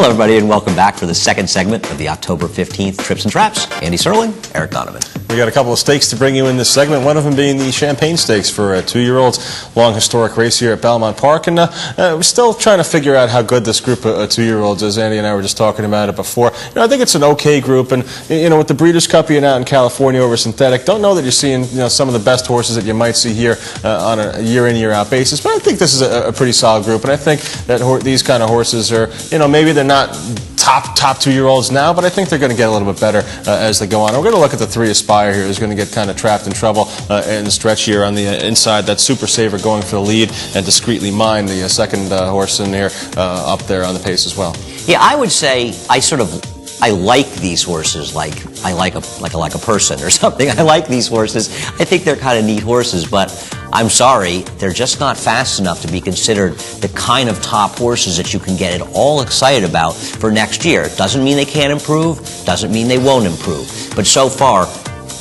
Hello, everybody, and welcome back for the second segment of the October 15th Trips and Traps. Andy Serling, Eric Donovan. We got a couple of stakes to bring you in this segment, one of them being the Champagne Stakes for 2-year-olds. Long historic race here at Belmont Park, and we're still trying to figure out how good this group of 2-year-olds is. Andy and I were just talking about it before. I think it's an okay group, and with the Breeders' Cup being out in California over synthetic, don't know that you're seeing some of the best horses that you might see here on a year-in, year-out basis, but I think this is a pretty solid group, and I think that these kind of horses are, maybe they're not top 2-year-olds now, but I think they're going to get a little bit better as they go on. We're going to look at the 3 Aspire here, who's going to get kind of trapped in trouble in the stretch here on the inside. That Super Saver going for the lead, and Discreetly Mine, the second horse in here, up there on the pace as well. Yeah, I would say I like these horses like I like a person or something. I like these horses. I think they're kind of neat horses, but I'm sorry, they're just not fast enough to be considered the kind of top horses that you can get it all excited about for next year. Doesn't mean they can't improve, doesn't mean they won't improve. But so far,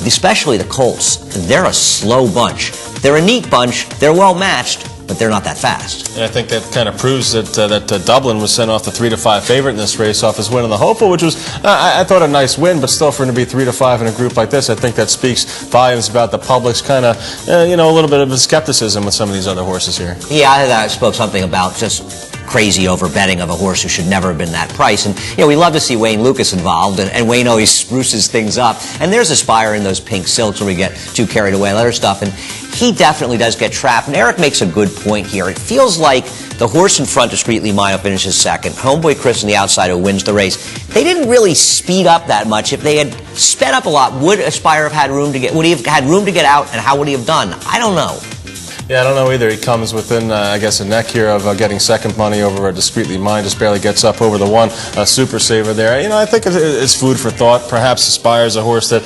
especially the Colts, they're a slow bunch. They're a neat bunch, they're well matched, but they're not that fast. And I think that kind of proves that Dublin was sent off the 3-5 favorite in this race off his win on the Hopeful, which was, I thought, a nice win, but still for him to be 3-5 in a group like this, I think that speaks volumes about the public's kind of, a little bit of a skepticism with some of these other horses here. Yeah, I spoke something about just crazy over-betting of a horse who should never have been that price. And, we love to see Wayne Lukas involved, and Wayne always spruces things up. And there's Aspire in those pink silks where we get too carried away with other stuff. And he definitely does get trapped. And Eric makes a good point here. It feels like the horse in front, Discreetly Mine, finishes second. Homeboy Chris on the outside who wins the race. They didn't really speed up that much. If they had sped up a lot, would Aspire have had room to get? Would he have had room to get out? And how would he have done? I don't know. Yeah, I don't know either. He comes within, I guess, a neck here of getting second money over Discreetly Mine. Just barely gets up over the 1 Super Saver there. I think it's food for thought. Perhaps Aspire's a horse that,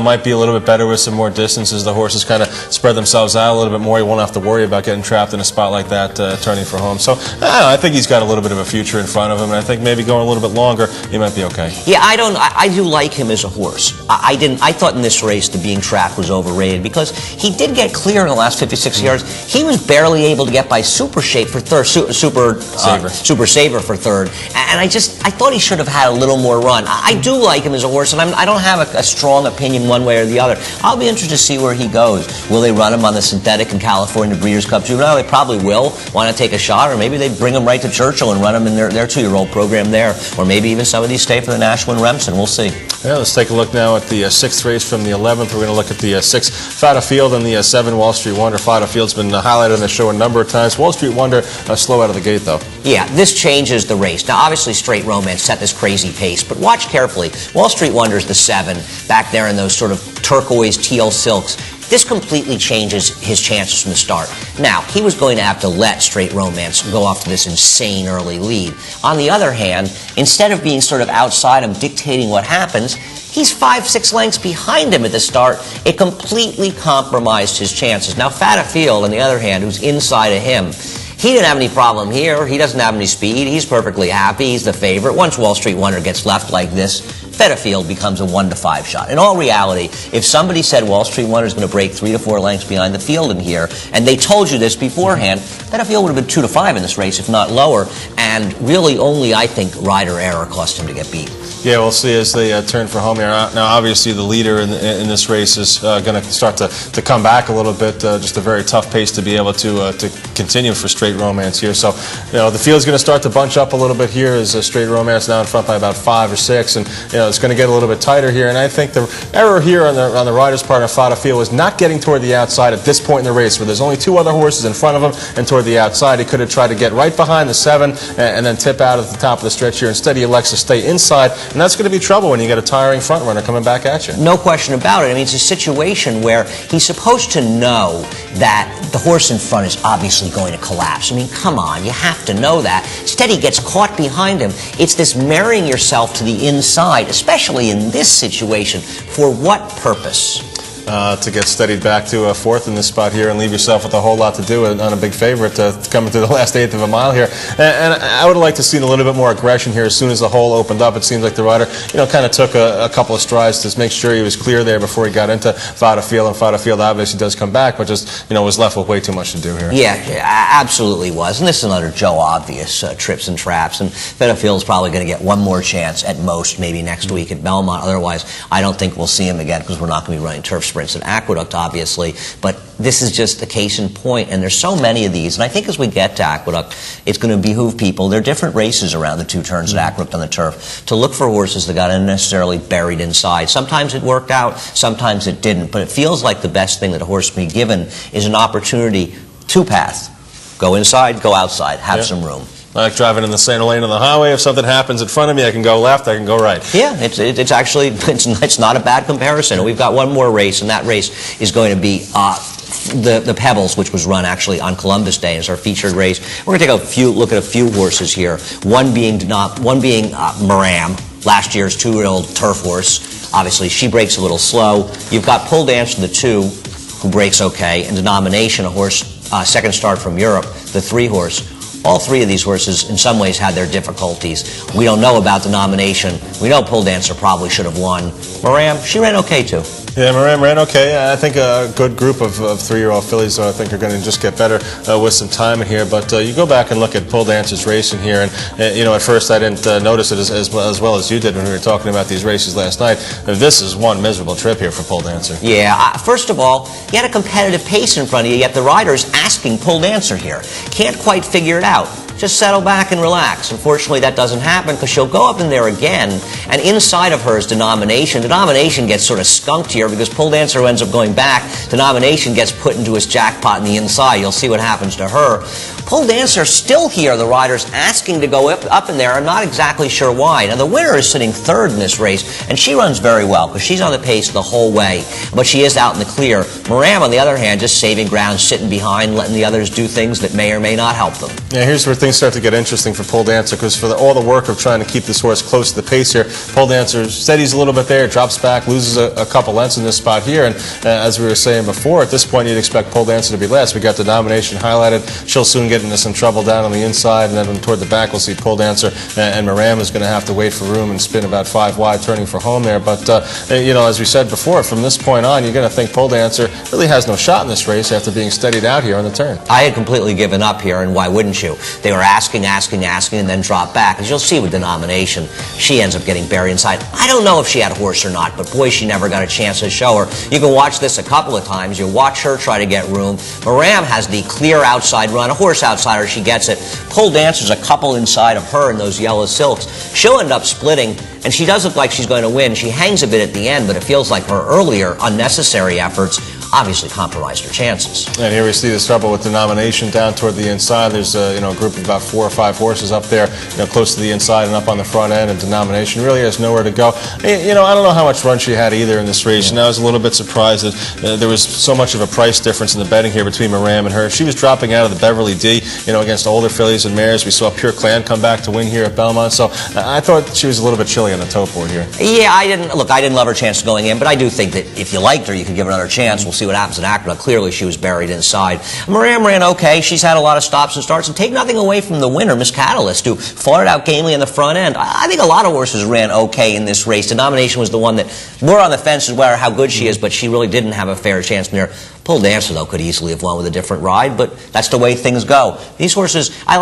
might be a little bit better with some more distance as the horses kind of spread themselves out a little bit more. He won't have to worry about getting trapped in a spot like that, turning for home. So, I don't know, I think he's got a little bit of a future in front of him, and I think maybe going a little bit longer, he might be okay. Yeah, I do like him as a horse. I thought in this race the being trapped was overrated because he did get clear in the last 56 yards. He was barely able to get by Super Shape for third, Super Saver for third, and I thought he should have had a little more run. I do like him as a horse, and I don't have a strong opinion one way or the other. I'll be interested to see where he goes. Will they run him on the synthetic in California Breeders' Cup Juvenile? They probably will. Why not take a shot? Or maybe they bring him right to Churchill and run him in their 2-year-old program there. Or maybe even some of these stay for the National in Remsen. We'll see. Yeah, let's take a look now at the 6th race from the 11th. We're going to look at the 6 Fata Field and the 7 Wall Street Wonder. Fata Field's been highlighted on the show a number of times. Wall Street Wonder slow out of the gate, though. Yeah, this changes the race. Now, obviously, Straight Romance set this crazy pace, but watch carefully. Wall Street Wonder's the 7 back there in those sort of turquoise teal silks. This completely changes his chances from the start. Now, he was going to have to let Straight Romance go off to this insane early lead. On the other hand, instead of being sort of outside him dictating what happens, he's 5-6 lengths behind him at the start. It completely compromised his chances. Now, Fata Field, on the other hand, who's inside of him, he didn't have any problem here. He doesn't have any speed. He's perfectly happy. He's the favorite. Once Wall Street Wonder gets left like this, Fata Field becomes a 1-5 shot. In all reality, if somebody said Wall Street Wonder is going to break 3 to 4 lengths behind the field in here, and they told you this beforehand, Fata Field would have been 2-5 in this race, if not lower. And really only, I think, rider error cost him to get beat. Yeah, we'll see as they turn for home here. Now, obviously, the leader in this race is going to start to come back a little bit. Just a very tough pace to be able to continue for Straight Romance here. So, the field's going to start to bunch up a little bit here as Straight Romance now in front by about 5 or 6, and it's going to get a little bit tighter here. And I think the error here on the rider's part of Fata Field was not getting toward the outside at this point in the race, where there's only 2 other horses in front of him and toward the outside. He could have tried to get right behind the 7 and then tip out at the top of the stretch here. Instead, he elects to stay inside. And that's going to be trouble when you get a tiring front runner coming back at you. No question about it. I mean, it's a situation where he's supposed to know that the horse in front is obviously going to collapse. I mean, come on, you have to know that. Instead, he gets caught behind him. It's this marrying yourself to the inside, especially in this situation. For what purpose? to get steadied back to fourth in this spot here and leave yourself with a whole lot to do on a big favorite coming through the last eighth of a mile here. And I would have liked to see a little bit more aggression here as soon as the hole opened up. It seems like the rider, kind of took a couple of strides to make sure he was clear there before he got into Vada Field, and Vada Field obviously does come back, but just, was left with way too much to do here. Yeah, absolutely was. And this is another Joe Obvious trips and traps, and Vada Field's probably going to get one more chance at most, maybe next week at Belmont. Otherwise, I don't think we'll see him again because we're not going to be running turf sprints at Aqueduct, obviously. But this is just a case in point, and there's so many of these. And I think as we get to Aqueduct, it's going to behoove people. There are different races around the two turns at Aqueduct on the turf to look for horses that got unnecessarily buried inside. Sometimes it worked out, sometimes it didn't. But it feels like the best thing that a horse can be given is an opportunity to path. Go inside, go outside, have some room. Like driving in the center lane on the highway. If something happens in front of me, I can go left, I can go right. Yeah, it's actually, it's not a bad comparison. We've got one more race, and that race is going to be the Pebbles, which was run actually on Columbus Day as our featured race. We're going to take a look at a few horses here. One being Maram, last year's 2-year-old turf horse. Obviously, she breaks a little slow. You've got Pull Dancer, the 2, who breaks okay, and Denomination, a horse, second start from Europe, the 3-horse. All three of these horses, in some ways, had their difficulties. We don't know about Denomination. We know Pull Dancer probably should have won. Maram, she ran okay, too. Yeah, Maram ran okay. I think a good group of 3-year-old fillies, I think, are going to just get better with some time in here. But you go back and look at Pull Dancer's racing here, and at first I didn't notice it as well as you did when we were talking about these races last night. This is one miserable trip here for Pull Dancer. Yeah, first of all, you had a competitive pace in front of you, yet the rider's asking Pull Dancer here. Can't quite figure it out. Just settle back and relax. Unfortunately, that doesn't happen because she'll go up in there again, and inside of her is Denomination. Denomination gets sort of skunked here because Pull Dancer ends up going back. Denomination gets put into his jackpot in the inside. You'll see what happens to her. Pull Dancer still here. The rider's asking to go up in there. I'm not exactly sure why. Now, the winner is sitting third in this race, and she runs very well because she's on the pace the whole way, but she is out in the clear. Maram, on the other hand, just saving ground, sitting behind, letting the others do things that may or may not help them. Yeah, here's where things start to get interesting for Pull Dancer, because for all the work of trying to keep this horse close to the pace here, Pull Dancer steadies a little bit there, drops back, loses a couple lengths in this spot here, and as we were saying before, at this point you'd expect Pull Dancer to be last. We got Denomination highlighted. She'll soon get into some trouble down on the inside, and then toward the back we'll see Pull Dancer, and Maram is going to have to wait for room and spin about 5 wide, turning for home there. But as we said before, from this point on, you're going to think Pull Dancer really has no shot in this race after being steadied out here on the turn. I had completely given up here, and why wouldn't you? They were asking, and then drop back. As you'll see with Denomination, she ends up getting buried inside. I don't know if she had a horse or not, but boy, she never got a chance to show her. You can watch this a couple of times. You watch her try to get room. Maram has the clear outside run. A horse outside her, she gets it. Pull Dancer's a couple inside of her in those yellow silks. She'll end up splitting, and she does look like she's going to win. She hangs a bit at the end, but it feels like her earlier unnecessary efforts obviously compromised her chances. And here we see this trouble with Denomination down toward the inside. There's a group of about 4 or 5 horses up there, close to the inside and up on the front end, and Denomination really has nowhere to go. I don't know how much run she had either in this race, and I was a little bit surprised that there was so much of a price difference in the betting here between Maram and her. She was dropping out of the Beverly D, against older fillies and mares. We saw Pure Clan come back to win here at Belmont, so I thought she was a little bit chilly on the tote board here. Yeah, I didn't love her chance going in, but I do think that if you liked her, you could give her another chance. We'll see what happens in Aqueduct. Clearly, she was buried inside. Maram ran okay. She's had a lot of stops and starts, and take nothing away from the winner, Miss Catalyst, who fought it out gamely in the front end. I think a lot of horses ran okay in this race. Denomination was the one that we're on the fence as well how good she is, but she really didn't have a fair chance near. Pull Dancer, though, could easily have won with a different ride, but that's the way things go. These horses, I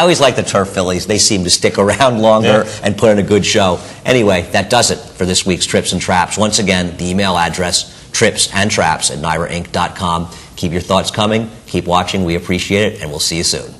always like the turf fillies. They seem to stick around longer and put in a good show. Anyway, that does it for this week's Trips and Traps. Once again, the email address, tripsandtraps@NYRAinc.com. Keep your thoughts coming. Keep watching. We appreciate it, and we'll see you soon.